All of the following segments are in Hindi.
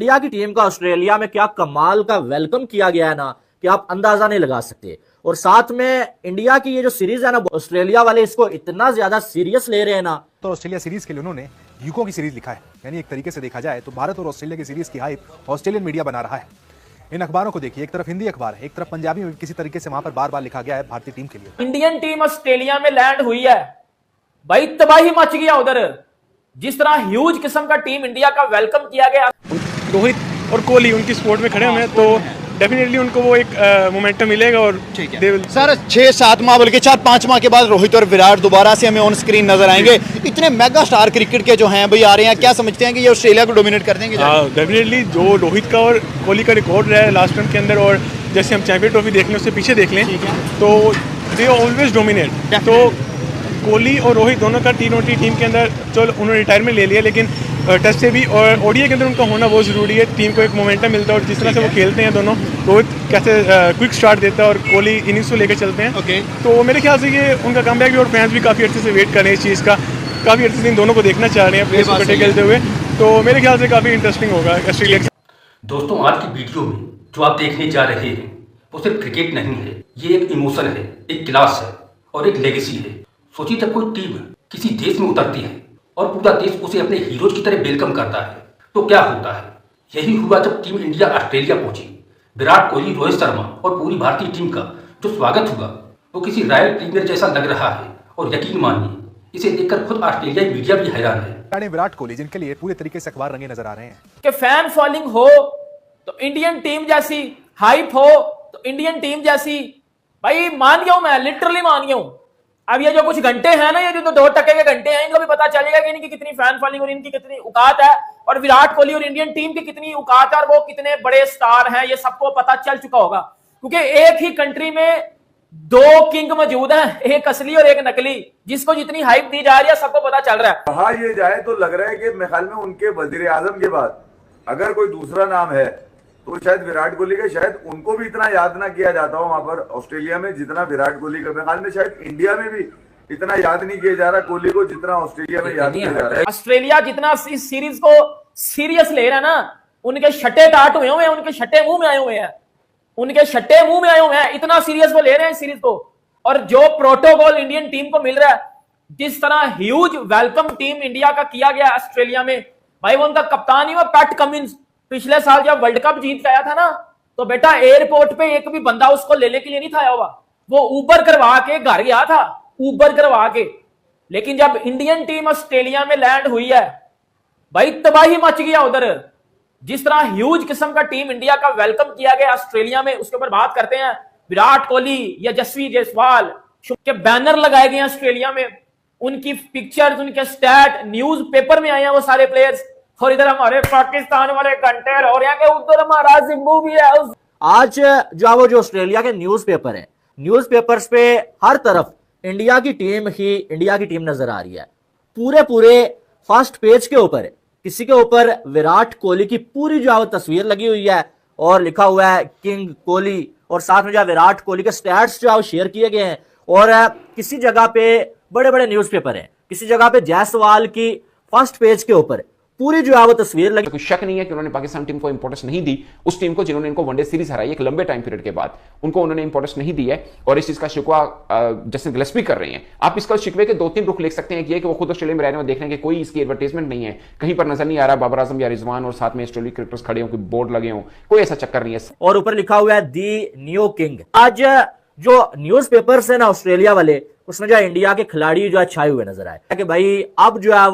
इंडिया की टीम का ऑस्ट्रेलिया में क्या कमाल का वेलकम किया गया है ना कि आप अंदाजा नहीं लगा सकते। और साथ में इंडिया की ये जो सीरीज है ना, ऑस्ट्रेलिया वाले इसको इतना ज्यादा सीरियस ले रहे हैं ना। तो ऑस्ट्रेलिया सीरीज के लिए उन्होंने युगों की सीरीज लिखा है, यानी एक तरीके से देखा जाए तो भारत और ऑस्ट्रेलिया की सीरीज की हाइप ऑस्ट्रेलियन मीडिया बना रहा है। इन अखबारों को देखिए, एक तरफ हिंदी अखबार है, एक तरफ पंजाबी में किसी तरीके से वहां पर बार बार लिखा गया है भारतीय टीम के लिए। इंडियन टीम ऑस्ट्रेलिया में लैंड हुई है भाई, तबाही मच गया उधर। जिस तरह ह्यूज किस्म का टीम इंडिया का वेलकम किया गया। रोहित और कोहली उनकी स्पोर्ट में खड़े हुए हैं, तो डेफिनेटली उनको वो एक मोमेंटम मिलेगा। और सर 6-7 माह बल्कि 4-5 माह के बाद रोहित और विराट दोबारा से हमें ऑन स्क्रीन नजर आएंगे। इतने मेगा स्टार क्रिकेट के जो हैं भाई आ रहे हैं, क्या समझते हैं कि ये ऑस्ट्रेलिया को डोमिनेट कर देंगे? डेफिनेटली जो रोहित का और कोहली का रिकॉर्ड रहा है लास्ट रन के अंदर, और जैसे हम चैंपियन ट्रॉफी देख लें उससे पीछे देख लें, तो दे ऑलवेज डोमिनेट। तो कोहली और रोहित दोनों का T20 टीम के अंदर चलो उन्होंने रिटायरमेंट ले लिया, लेकिन टेस्ट से भी और ओडीआई के अंदर उनका होना बहुत ज़रूरी है। टीम को एक मोमेंटम मिलता है, और जिस तरह से वो खेलते हैं दोनों, रोहित कैसे क्विक स्टार्ट देता है और कोहली इनिंग्स को लेकर चलते हैं। तो मेरे ख्याल से ये उनका कमबैक भी, और फैंस भी काफ़ी अच्छे से वेट कर रहे हैं इस चीज़ का, काफ़ी अच्छे से इन दोनों को देखना चाह रहे हैं प्लेस को इकट्ठे खेलते हुए। तो मेरे ख्याल से काफ़ी इंटरेस्टिंग होगा ऑस्ट्रेलिया। दोस्तों, आज की वीडियो में जो आप देखने जा रहे हैं वो सिर्फ क्रिकेट नहीं है, ये एक इमोशन है, एक क्लास है और एक लेगेसी है। सोचिए, जब कोई टीम किसी देश में उतरती है और पूरा देश उसे अपने हीरोज की तरह वेलकम करता है, तो क्या होता है। यही हुआ जब टीम इंडिया ऑस्ट्रेलिया पहुंची। विराट कोहली, रोहित शर्मा और पूरी भारतीय टीम का जो स्वागत हुआ वो किसी रॉयल प्रीमियर जैसा लग रहा है। और यकीन मानिए, इसे देखकर खुद ऑस्ट्रेलियाई मीडिया भी हैरान है। विराट कोहली, जिनके लिए पूरे तरीके से अखबार रंगे नजर आ रहे हैं कि फैन फॉलोइंग हो तो इंडियन टीम जैसी, हाइप हो तो इंडियन टीम जैसी। भाई मान गया हूं मैं, लिटरली मान गया हूं। अब ये जो कुछ घंटे हैं ना, ये जो 2 टके के घंटे हैं, इनको भी पता चलेगा कि इनकी कितनी फैन फॉलोइंग और इनकी कितनी औकात है, और विराट कोहली और इंडियन टीम की कितनी औकात है, और वो कितने बड़े स्टार हैं, ये सबको पता चल चुका होगा। क्योंकि एक ही कंट्री में 2 किंग मौजूद हैं, एक असली और एक नकली। जिसको जितनी हाइप दी जा रही है सबको पता चल रहा है। कहा ये जाए तो लग रहा है कि मेरे ख्याल में उनके वजीर आजम के बाद अगर कोई दूसरा नाम है तो शायद विराट कोहली के। शायद उनको भी इतना याद ना किया जाता हो वहां पर ऑस्ट्रेलिया में जितना विराट कोहली का। मेरे ख्याल में शायद इंडिया में भी इतना याद नहीं किया जा रहा कोहली को जितना ऑस्ट्रेलिया में याद किया जा रहा है। ऑस्ट्रेलिया जितना इस सीरीज को सीरियस ले रहा है ना, उनके छठे टाट हुए हैं, उनके छठे मुंह में आए हुए हैं, उनके छठे मुंह में आए हुए हैं। इतना सीरियस वो ले रहे हैं सीरीज को। और जो प्रोटोकॉल इंडियन टीम को मिल रहा है, जिस तरह ह्यूज वेलकम टीम इंडिया का किया गया ऑस्ट्रेलिया में। भाई वो उनका कप्तान ही वो पैट कमिंस, पिछले साल जब वर्ल्ड कप जीत के आया था ना, तो बेटा एयरपोर्ट पे एक भी बंदा उसको लेने के लिए नहीं था आया हुआ। वो ऊबर करवा के घर गया था, ऊबर करवा के। लेकिन जब इंडियन टीम ऑस्ट्रेलिया में लैंड हुई है भाई, तबाही मच गया उधर। जिस तरह ह्यूज किस्म का टीम इंडिया का वेलकम किया गया ऑस्ट्रेलिया में, उसके ऊपर बात करते हैं। विराट कोहली या यशस्वी जायसवाल के बैनर लगाए गए ऑस्ट्रेलिया में, उनकी पिक्चर्स, उनके स्टैट न्यूज पेपर में आए हैं वो सारे प्लेयर्स। और इधर हमारे पाकिस्तान वाले घंटे रो रहे हैं कि उधर हमारा सिंबू भी है। आज जो ऑस्ट्रेलिया के न्यूज़पेपर है, न्यूज़पेपर्स पे हर तरफ इंडिया की टीम नजर आ रही है। पूरे फर्स्ट पेज के ऊपर किसी के ऊपर विराट कोहली की पूरी जो तस्वीर लगी हुई है और लिखा हुआ है किंग कोहली, और साथ में जो विराट कोहली के स्टैट्स जो शेयर किए गए हैं। और किसी जगह पे बड़े न्यूज़पेपर हैं, किसी जगह पे जायसवाल की फर्स्ट पेज के ऊपर पूरी जो है वो तस्वीर लगी। कोई शक नहीं है कि उन्होंने पाकिस्तान टीम को इंपॉर्टेंस नहीं दी, उस टीम को जिन्होंने इनको वनडे सीरीज हराई एक लंबे टाइम पीरियड के बाद, उनको उन्होंने इंपॉर्टेंस नहीं दी है। और इस चीज का शिकवा जस्टिन गिलेस्पी कर रहे हैं। आप इसका शिकवे के 2-3 रुख लिख सकते हैं कि वो खुद ऑस्ट्रेलिया में रहने और देखने के कोई इसकी एडवर्टाइजमेंट नहीं है, कहीं पर नजर नहीं आ रहा बाबर आजम या रिजवान और साथ में ऑस्ट्रेलिया क्रिकेटर्स खड़े हों, कोई बोर्ड लगे हों, कोई ऐसा चक्कर नहीं है। और ऊपर लिखा हुआ है दी न्यू किंग। आज जो न्यूज़पेपर्स है ना ऑस्ट्रेलिया वाले, उसमें जो इंडिया के खिलाड़ी जो है छाए हुए नजर आए कि भाई अब जो है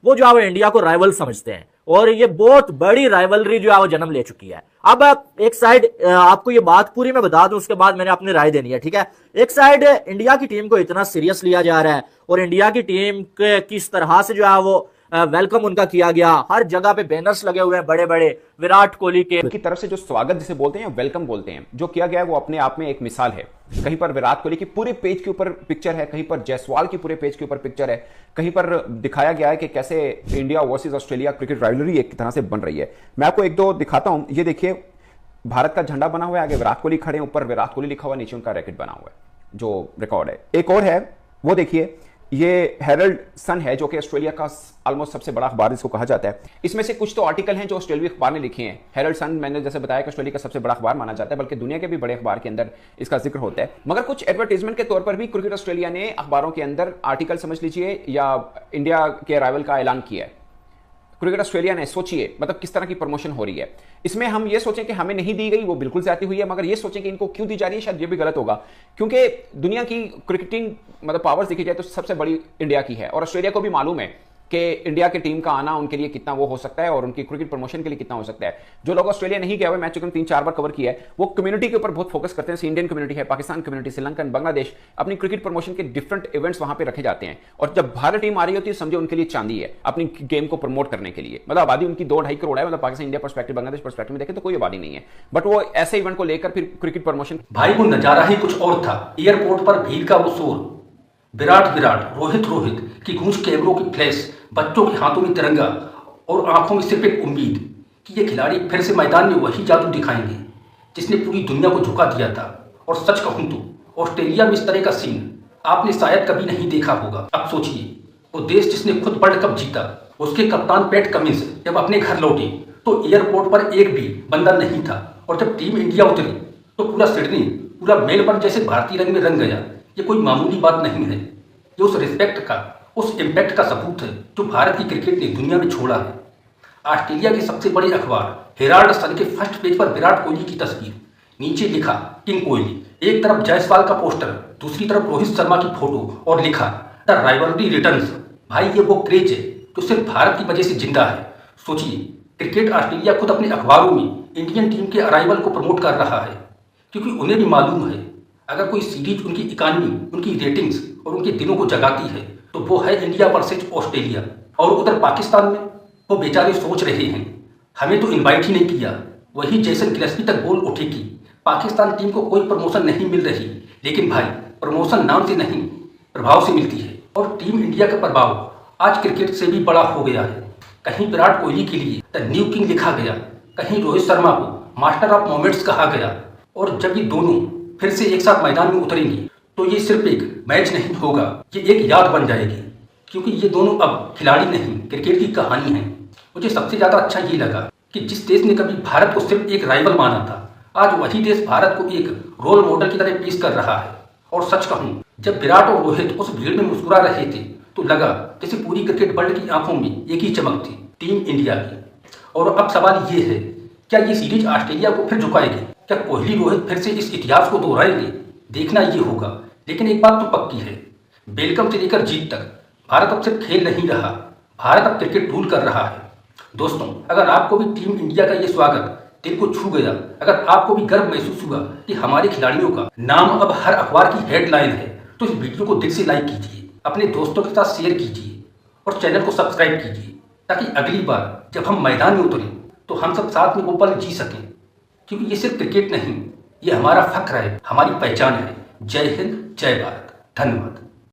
वो जो है इंडिया को राइवल समझते हैं। और ये बहुत बड़ी राइवलरी जो है वो जन्म ले चुकी है। अब एक साइड आपको ये बात पूरी मैं बता दूं, उसके बाद मैंने अपनी राय देनी है, ठीक है। एक साइड इंडिया की टीम को इतना सीरियस लिया जा रहा है और इंडिया की टीम के किस तरह से जो है वो वेलकम उनका किया गया, हर जगह पे बैनर्स लगे हुए हैं बड़े बड़े विराट कोहली के की तरफ से जो स्वागत जिसे बोलते हैं, वेलकम बोलते हैं, जो किया गया है वो अपने आप में एक मिसाल है। कहीं पर विराट कोहली की पूरे पेज के ऊपर पिक्चर है, कहीं पर जायसवाल की पूरे पेज के ऊपर पिक्चर है, कहीं पर दिखाया गया है कि कैसे India versus Australia cricket rivalry एक तरह से बन रही है। मैं आपको 1-2 दिखाता हूं। ये देखिए, भारत का झंडा बना हुआ है, आगे विराट कोहली खड़े हैं, ऊपर विराट कोहली लिखा हुआ, नीचे उनका रैकेट बना हुआ है जो रिकॉर्ड है। एक और है, वो देखिए, ये हेरल्ड सन है जो कि ऑस्ट्रेलिया का ऑलमोस्ट सबसे बड़ा अखबार इसको कहा जाता है। इसमें से कुछ तो आर्टिकल हैं जो ऑस्ट्रेलियाई अखबार ने लिखे हैं। हेरल्ड सन मैंने जैसे बताया कि ऑस्ट्रेलिया का सबसे बड़ा अखबार माना जाता है, बल्कि दुनिया के भी बड़े अखबार के अंदर इसका जिक्र होता है। मगर कुछ एडवर्टाइजमेंट के तौर पर भी क्रिकेट ऑस्ट्रेलिया ने अखबारों के अंदर आर्टिकल समझ लीजिए या इंडिया के अराइवल का ऐलान किया है। क्रिकेट ऑस्ट्रेलिया ने, सोचिए मतलब किस तरह की प्रमोशन हो रही है। इसमें हम ये सोचें कि हमें नहीं दी गई, वो बिल्कुल ज्यादा हुई है, मगर ये सोचें कि इनको क्यों दी जा रही है, शायद ये भी गलत होगा, क्योंकि दुनिया की क्रिकेटिंग मतलब पावर्स देखी जाए तो सबसे बड़ी इंडिया की है, और ऑस्ट्रेलिया को भी मालूम है कि इंडिया की टीम का आना उनके लिए कितना वो हो सकता है और उनकी क्रिकेट प्रमोशन के लिए कितना हो सकता है। जो लोग ऑस्ट्रेलिया नहीं गए हुए, मैच को 3-4 बार कवर किया है, वो कम्युनिटी के ऊपर बहुत फोकस करते हैं। जैसे इंडियन कम्युनिटी है, पाकिस्तान कम्युनिटी, श्रीलंकन, बांग्लादेश, अपनी क्रिकेट प्रमोशन के डिफरेंट इवेंट्स वहां पे रखे जाते हैं। और जब भारत टीम आ रही होती है, समझो उनके लिए चांदी है अपनी गेम को प्रमोट करने के लिए। मतलब आबादी उनकी 2-2.5 करोड़ है, मतलब Pakistan India perspective, Bangladesh perspective में देखें तो कोई आबादी नहीं है, बट वो ऐसे इवेंट को लेकर फिर क्रिकेट प्रमोशन। भाई वो नजारा ही कुछ और था। एयरपोर्ट पर भीड़ का वो शोर, विराट, रोहित की गूंज, कैमरों की फ्लैश, बच्चों के हाथों में तिरंगा और आंखों में सिर्फ एक उम्मीद कि ये खिलाड़ी फिर से मैदान में वही जादू दिखाएंगे जिसने पूरी दुनिया को झुका दिया था। और सच कहूं तो ऑस्ट्रेलिया में इस तरह का सीन आपने शायद कभी नहीं देखा होगा। अब सोचिए, वो देश जिसने खुद वर्ल्ड कप जीता, उसके कप्तान पैट कमिंस जब अपने घर लौटे तो एयरपोर्ट पर एक भी बंदा नहीं था, और जब टीम इंडिया उतरी तो पूरा सिडनी, पूरा मेलबर्न जैसे भारतीय रंग में रंग गया। ये कोई मामूली बात नहीं है, ये उस रिस्पेक्ट का, उस इम्पैक्ट का सबूत है जो भारत की क्रिकेट ने दुनिया में छोड़ा है। ऑस्ट्रेलिया के सबसे बड़े अखबार हेराल्ड सन के फर्स्ट पेज पर विराट कोहली की तस्वीर, नीचे लिखा किंग कोहली, एक तरफ जायसवाल का पोस्टर, दूसरी तरफ रोहित शर्मा की फोटो और लिखा द राइवलरी रिटर्न्स। भाई ये वो क्रेज है जो सिर्फ भारत की वजह से जिंदा है। सोचिए, क्रिकेट ऑस्ट्रेलिया खुद अपने अखबारों में इंडियन टीम के अराइवल को प्रमोट कर रहा है, क्योंकि उन्हें भी मालूम है अगर कोई सीरीज उनकी इकानमी, उनकी रेटिंग्स और उनके दिलों को जगाती है तो वो है इंडिया वर्सेज ऑस्ट्रेलिया। और उधर पाकिस्तान में वो बेचारे सोच रहे हैं हमें तो इनवाइट ही नहीं किया। वही जैसन गिलेस्पी तक बोल उठे कि पाकिस्तान टीम को कोई प्रमोशन नहीं मिल रही, लेकिन भाई प्रमोशन नाम से नहीं प्रभाव से मिलती है। और टीम इंडिया का प्रभाव आज क्रिकेट से भी बड़ा हो गया है। कहीं विराट कोहली के लिए द न्यू किंग लिखा गया, कहीं रोहित शर्मा को मास्टर ऑफ मोमेंट्स कहा गया। और जब ये दोनों फिर से एक साथ मैदान में उतरेंगे तो ये सिर्फ एक मैच नहीं होगा, ये एक याद बन जाएगी, क्योंकि ये दोनों अब खिलाड़ी नहीं, क्रिकेट की कहानी है। मुझे सबसे ज्यादा अच्छा ये लगा कि जिस देश ने कभी भारत को सिर्फ एक राइवल माना था, आज वही देश भारत को एक रोल मॉडल की तरह पेश कर रहा है। और सच कहूं, जब विराट और रोहित उस भीड़ में मुस्कुरा रहे थे तो लगा जैसे पूरी क्रिकेट वर्ल्ड की आंखों में एक ही चमक थी, टीम इंडिया की। और अब सवाल ये है, क्या ये सीरीज ऑस्ट्रेलिया को फिर झुकाएगी? क्या कोहली रोहित फिर से इस इतिहास को दोहराएंगे? देखना ये होगा। लेकिन एक बात तो पक्की है, वेलकम से लेकर जीत तक भारत अब सिर्फ खेल नहीं रहा, भारत अब क्रिकेट रूल कर रहा है। दोस्तों, अगर आपको भी टीम इंडिया का ये स्वागत दिल को छू गया, अगर आपको भी गर्व महसूस हुआ कि हमारे खिलाड़ियों का नाम अब हर अखबार की हेडलाइन है, तो इस वीडियो को दिल से लाइक कीजिए, अपने दोस्तों के साथ शेयर कीजिए और चैनल को सब्सक्राइब कीजिए, ताकि अगली बार जब हम मैदान में उतरें तो हम सब साथ में वो पल जी सकें। क्योंकि ये सिर्फ क्रिकेट नहीं, ये हमारा फख्र है, हमारी पहचान है। जय हिंद, जय भारत, धन्यवाद।